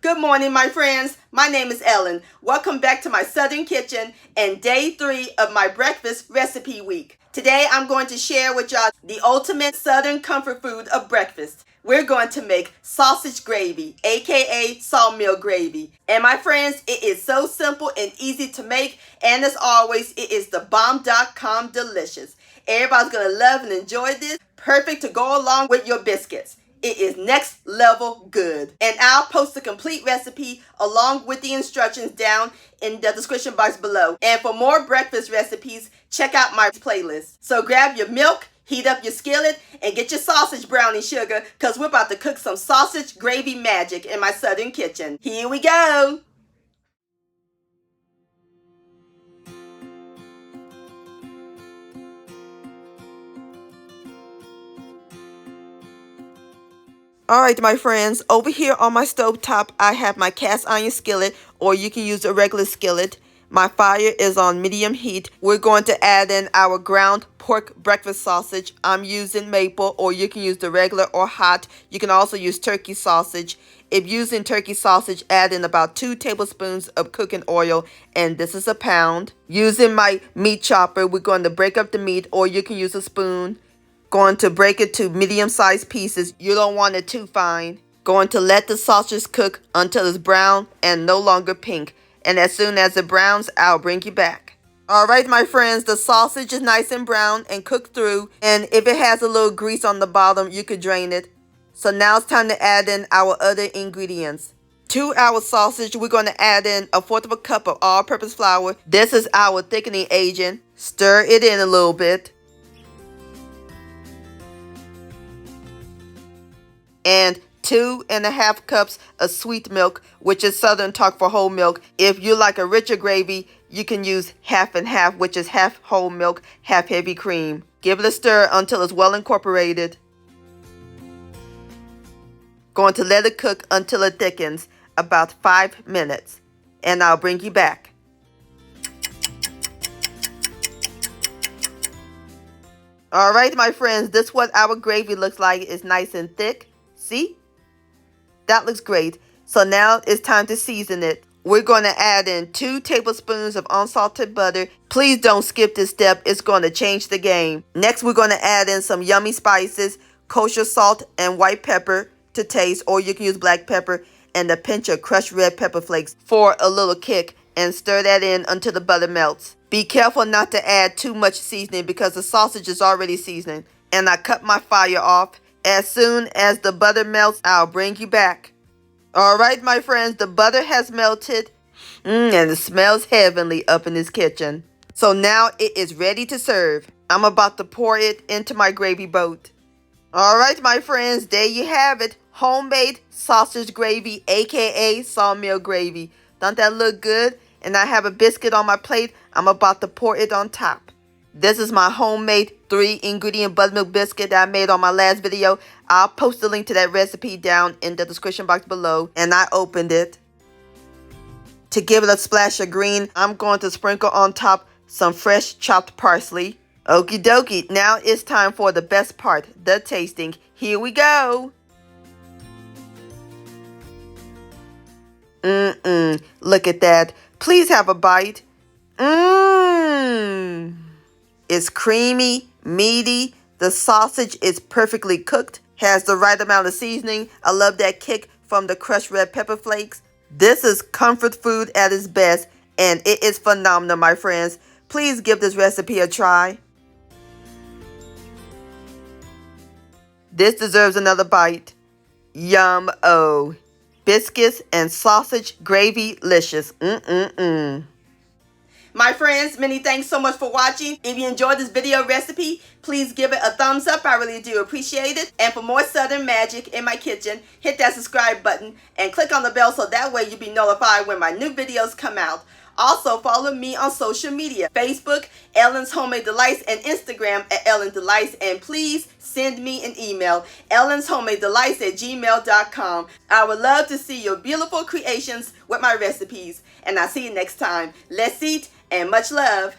Good morning, my friends. My name is Ellen. Welcome back to my Southern Kitchen and day 3 of my breakfast recipe week. Today, I'm going to share with y'all the ultimate Southern comfort food of breakfast. We're going to make sausage gravy, aka sawmill gravy. And my friends, it is so simple and easy to make. And as always, it is the bomb.com delicious. Everybody's going to love and enjoy this. Perfect to go along with your biscuits. It is next level good. And I'll post the complete recipe along with the instructions down in the description box below. And for more breakfast recipes, check out my playlist. So grab your milk, heat up your skillet, and get your sausage brownie sugar because we're about to cook some sausage gravy magic in my Southern kitchen. Here we go. Alright, my friends, over here on my stove top, I have my cast iron skillet, or you can use a regular skillet. My fire is on medium heat. We're going to add in our ground pork breakfast sausage. I'm using maple, or you can use the regular or hot. You can also use turkey sausage. If using turkey sausage, add in about 2 tablespoons of cooking oil, and this is a pound. Using my meat chopper, we're going to break up the meat, or you can use a spoon. Going to break it to medium-sized pieces. You don't want it too fine. Going to let the sausage cook until it's brown and no longer pink. And as soon as it browns, I'll bring you back. Alright, my friends, the sausage is nice and brown and cooked through. And if it has a little grease on the bottom, you could drain it. So now it's time to add in our other ingredients. To our sausage, we're going to add in 1/4 cup of all-purpose flour. This is our thickening agent. Stir it in a little bit. And 2½ cups of sweet milk, which is Southern talk for whole milk. If you like a richer gravy, you can use half and half, which is half whole milk, half heavy cream. Give it a stir until it's well incorporated. Going to let it cook until it thickens, about 5 minutes. And I'll bring you back. Alright, my friends, this is what our gravy looks like. It's nice and thick. See? That looks great. So now it's time to season it. We're going to add in 2 tablespoons of unsalted butter. Please don't skip this step. It's going to change the game. Next, we're going to add in some yummy spices, kosher salt and white pepper to taste, or you can use black pepper, and a pinch of crushed red pepper flakes for a little kick, and stir that in until the butter melts. Be careful not to add too much seasoning because the sausage is already seasoned. And I cut my fire off. As soon as the butter melts, I'll bring you back. Alright, my friends, the butter has melted. And it smells heavenly up in this kitchen. So now it is ready to serve. I'm about to pour it into my gravy boat. Alright, my friends, there you have it. Homemade sausage gravy, aka sawmill gravy. Don't that look good? And I have a biscuit on my plate. I'm about to pour it on top. This is my homemade 3-ingredient buttermilk biscuit that I made on my last video. I'll post the link to that recipe down in the description box below. And I opened it. To give it a splash of green, I'm going to sprinkle on top some fresh chopped parsley. Okie dokie, now it's time for the best part, the tasting. Here we go. Look at that. Please have a bite. It's creamy, meaty. The sausage is perfectly cooked, has the right amount of seasoning. I love that kick from the crushed red pepper flakes. This is comfort food at its best, and it is phenomenal, my friends. Please give this recipe a try. This deserves another bite. Yum-o. Biscuits and sausage gravy-licious. My friends, many thanks so much for watching. If you enjoyed this video recipe, please give it a thumbs up. I really do appreciate it. And for more Southern magic in my kitchen, hit that subscribe button and click on the bell so that way you'll be notified when my new videos come out. Also, follow me on social media, Facebook, Ellen's Homemade Delights, and Instagram at Ellen Delights. And please send me an email, ellenshomemadeDelights@gmail.com. I would love to see your beautiful creations with my recipes. And I'll see you next time. Let's eat and much love.